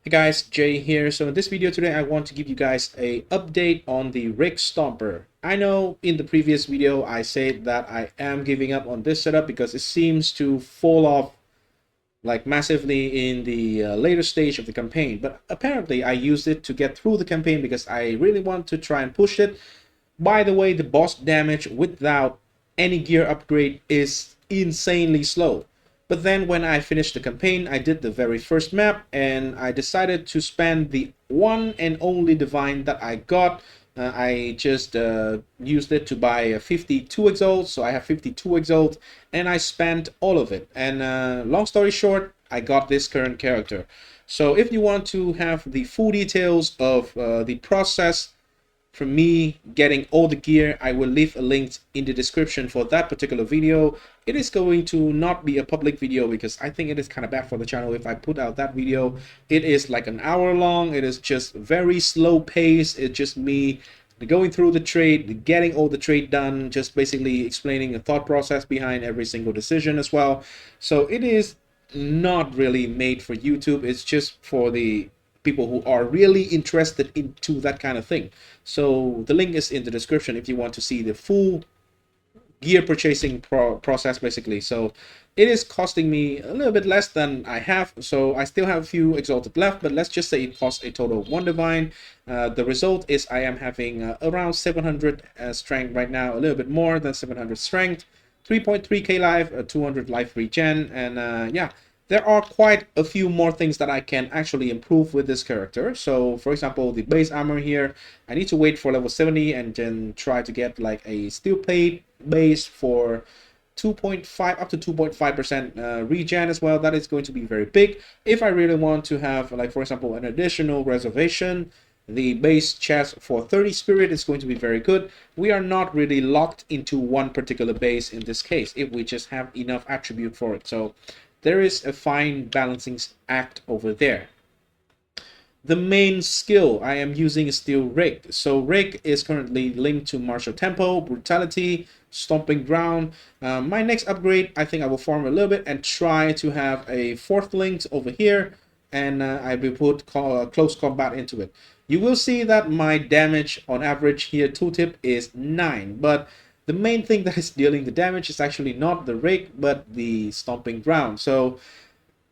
Hey guys, Jay here. So in this video today, I want to give you guys a update on the Rake Stomper. I know in the previous video, I said that I am giving up on this setup because it seems to fall off like massively in the later stage of the campaign. But apparently I used it to get through the campaign because I really want to try and push it. By the way, the boss damage without any gear upgrade is insanely slow. But then when I finished the campaign, I did the very first map and I decided to spend the one and only divine that I got. I just used it to buy a 52 exalt, so I have 52 exalt, and I spent all of it. And long story short, I got this current character. So if you want to have the full details of the process for me getting all the gear, I will leave a link in the description for that particular video. It is going to not be a public video because I think it is kind of bad for the channel if I put out that video. It is like an hour long. It is just very slow pace. It's just me going through the trade, getting all the trade done, just basically explaining the thought process behind every single decision as well. So it is not really made for YouTube. It's just for the people who are really interested into that kind of thing. So the link is in the description if you want to see the full gear purchasing process basically. So it is costing me a little bit less than I have, so I still have a few exalted left, but let's just say it costs a total of 1 divine. The result is I am having around 700 strength right now, a little bit more than 700 strength, 3.3k life, 200 life regen, and yeah, there are quite a few more things that I can actually improve with this character. So for example, the base armor here, I need to wait for level 70 and then try to get like a steel plate base for 2.5 up to 2.5% regen as well. That is going to be very big. If I really want to have, like for example, an additional reservation, the base chest for 30 spirit is going to be very good. We are not really locked into one particular base in this case if we just have enough attribute for it. So there is a fine balancing act over there. The main skill I am using is still Rake. So Rake is currently linked to Martial Tempo, Brutality, Stomping Ground. My next upgrade, I think I will farm a little bit and try to have a fourth link over here, and I will put close combat into it. You will see that my damage on average here tooltip is 9, but the main thing that is dealing the damage is actually not the Rake, but the Stomping Ground. So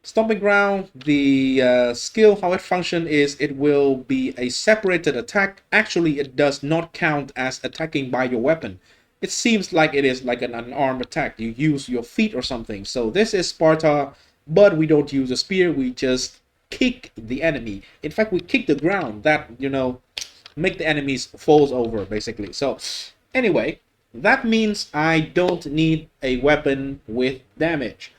Stomping Ground, the skill, how it functions is it will be a separated attack. Actually, it does not count as attacking by your weapon. It seems like it is like an unarmed attack. You use your feet or something. So this is Sparta, but we don't use a spear. We just kick the enemy. In fact, we kick the ground that, make the enemies falls over, basically. So anyway, that means I don't need a weapon with damage.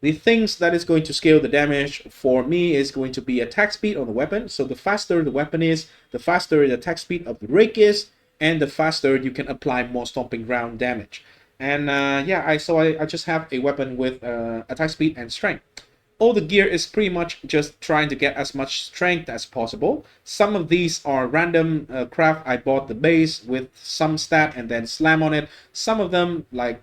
The things that is going to scale the damage for me is going to be attack speed on the weapon. So the faster the weapon is, the faster the attack speed of the Rake is, and the faster you can apply more Stomping Ground damage. And yeah, I just have a weapon with attack speed and strength. All the gear is pretty much just trying to get as much strength as possible. Some of these are random craft. I bought the base with some stat and then slam on it. Some of them, like,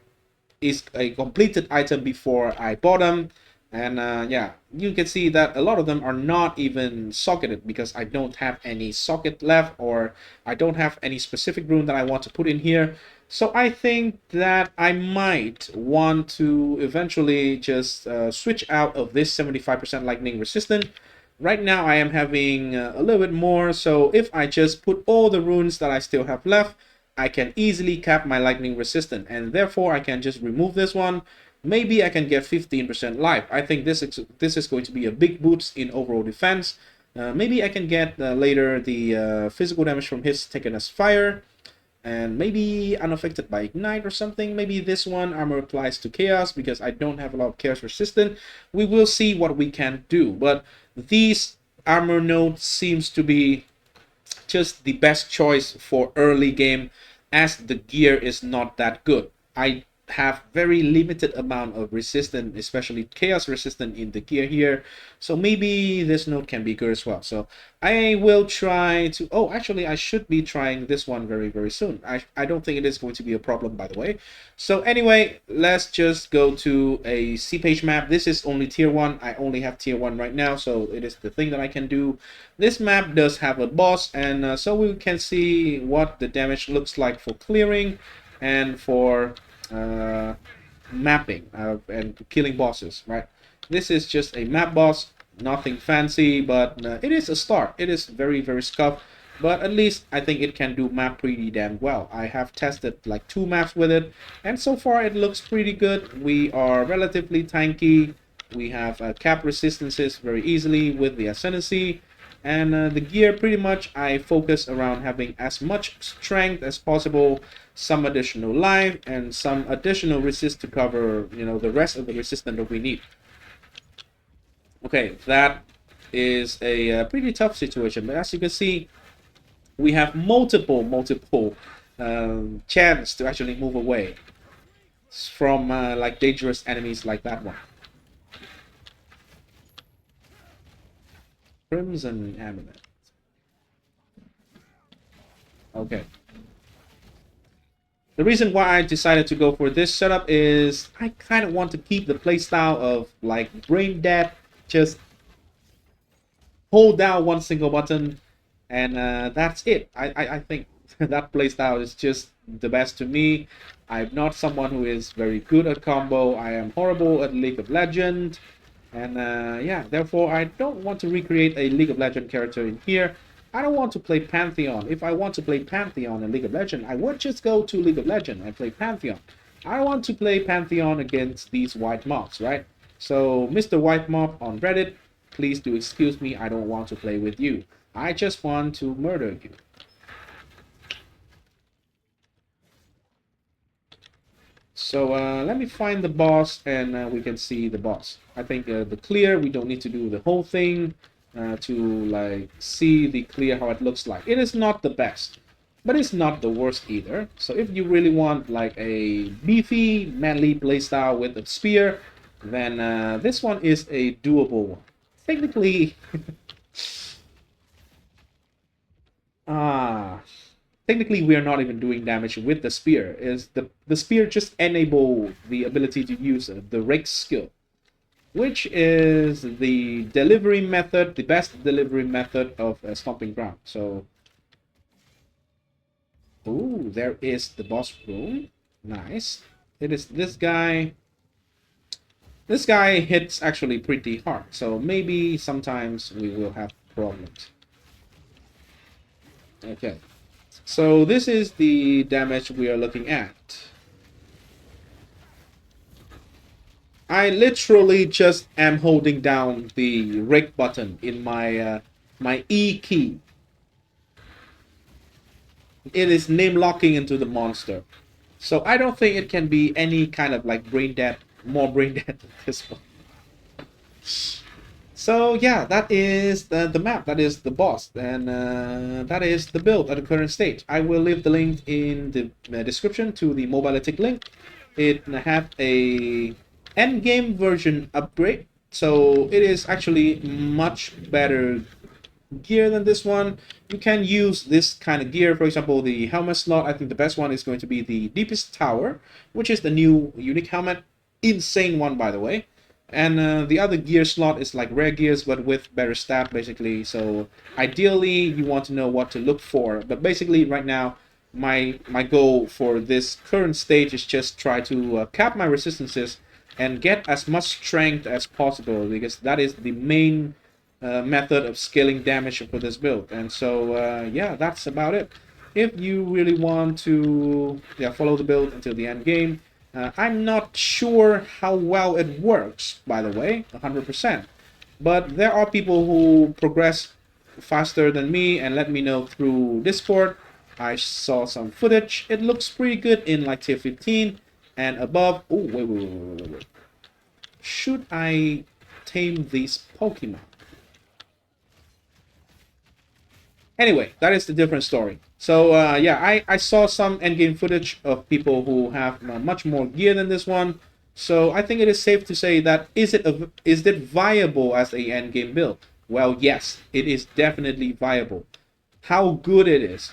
is a completed item before I bought them, and yeah, you can see that a lot of them are not even socketed because I don't have any socket left, or I don't have any specific rune that I want to put in here. So I think that I might want to eventually just switch out of this 75% lightning resistant. Right now I am having a little bit more, so if I just put all the runes that I still have left, I can easily cap my lightning resistant, and therefore I can just remove this one. Maybe I can get 15% life. I think this is going to be a big boost in overall defense. Maybe I can get later the physical damage from hits taken as fire, and maybe unaffected by ignite or something. Maybe this one armor applies to chaos because I don't have a lot of chaos resistant. We will see what we can do, but these armor nodes seems to be just the best choice for early game, as the gear is not that good. I have very limited amount of resistance, especially chaos resistant in the gear here. So maybe this node can be good as well. So I will try to, oh, actually I should be trying this one very soon. I don't think it is going to be a problem, by the way. So anyway, let's just go to a C page map. This is only tier 1. I only have tier 1 right now, so it is the thing that I can do. This map does have a boss, and so we can see what the damage looks like for clearing and for uh, mapping and killing bosses, right? This is just a map boss, nothing fancy, but it is a start. It is very scuffed, but at least I think it can do map pretty damn well. I have tested like 2 maps with it, and so far it looks pretty good. We are relatively tanky. We have cap resistances very easily with the Ascendancy. And the gear, pretty much I focus around having as much strength as possible, some additional life, and some additional resist to cover, you know, the rest of the resistance that we need. Okay, that is a pretty tough situation, but as you can see, we have multiple chance to actually move away from like dangerous enemies like that one. Crimson Amulet. Okay. The reason why I decided to go for this setup is I kind of want to keep the playstyle of like brain dead, just hold down one single button, and that's it. I think that playstyle is just the best to me. I'm not someone who is very good at combo. I am horrible at League of Legends. And yeah, therefore I don't want to recreate a League of Legends character in here. I don't want to play Pantheon. If I want to play Pantheon in League of Legends, I would just go to League of Legends and play Pantheon. I want to play Pantheon against these white mobs, right? So, Mr. White Mob on Reddit, please do excuse me. I don't want to play with you. I just want to murder you. So let me find the boss, and we can see the boss. I think the clear, we don't need to do the whole thing to like see the clear how it looks like. It is not the best, but it's not the worst either. So if you really want like a beefy, manly playstyle with a spear, then this one is a doable one. Technically, ah, technically we are not even doing damage with the spear. Is the spear just enable the ability to use the rake skill, which is the delivery method, the best delivery method of stomping ground. So, ooh, there is the boss room. Nice. It is this guy. This guy hits actually pretty hard, so maybe sometimes we will have problems. Okay. So this is the damage we are looking at. I literally just am holding down the rake button in my my E key. It is name locking into the monster. So I don't think it can be any kind of like brain dead, more brain dead than this one. So yeah, that is the map, that is the boss, and that is the build at the current stage. I will leave the link in the description to the Mobilitic link. It have a endgame version upgrade, so it is actually much better gear than this one. You can use this kind of gear, for example, the helmet slot. I think the best one is going to be the Deepest Tower, which is the new unique helmet. Insane one, by the way. And the other gear slot is like rare gears, but with better stat, basically. So ideally, you want to know what to look for. But basically, right now, my goal for this current stage is just try to cap my resistances and get as much strength as possible, because that is the main method of scaling damage for this build. And so yeah, that's about it. If you really want to follow the build until the end game, I'm not sure how well it works, by the way, 100%. But there are people who progress faster than me and let me know through Discord. I saw some footage. It looks pretty good in like tier 15 and above. Oh, wait. Should I tame these Pokemon? Anyway, that is the different story. So yeah, I saw some endgame footage of people who have much more gear than this one. So I think it is safe to say that is it viable as a endgame build? Well, yes, it is definitely viable. How good it is,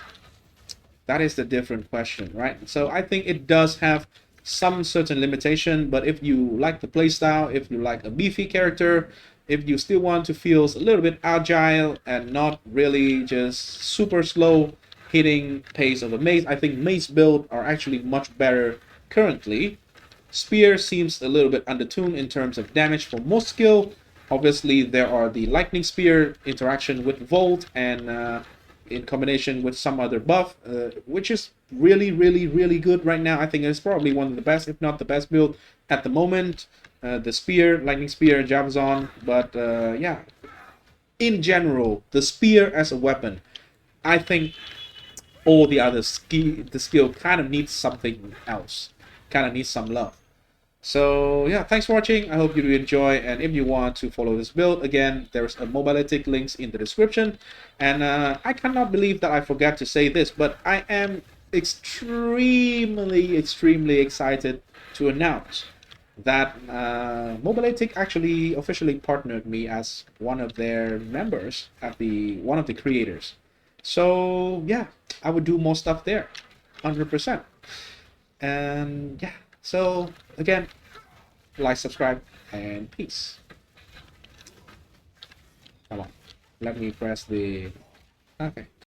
that is the different question, right? So I think it does have some certain limitation, but if you like the playstyle, if you like a beefy character, if you still want to feel a little bit agile and not really just super slow hitting pace of a mace, I think mace build are actually much better currently. Spear seems a little bit undertuned in terms of damage for most skill. Obviously, there are the Lightning Spear interaction with Volt and in combination with some other buff, which is really, really, really good right now. I think it's probably one of the best, if not the best build at the moment. The Spear, Lightning Spear, Javazon, but yeah, in general, the Spear as a weapon, I think all the other skill kind of needs something else, kind of needs some love. So yeah, thanks for watching. I hope you enjoy, and if you want to follow this build, again, there's a mobility links in the description. And I cannot believe that I forgot to say this, but I am extremely, extremely excited to announce that Mobiletic actually officially partnered me as one of their members at one of the creators. So yeah, I would do more stuff there, 100%. And yeah, so again, like, subscribe, and peace. Come on, let me press the... Okay.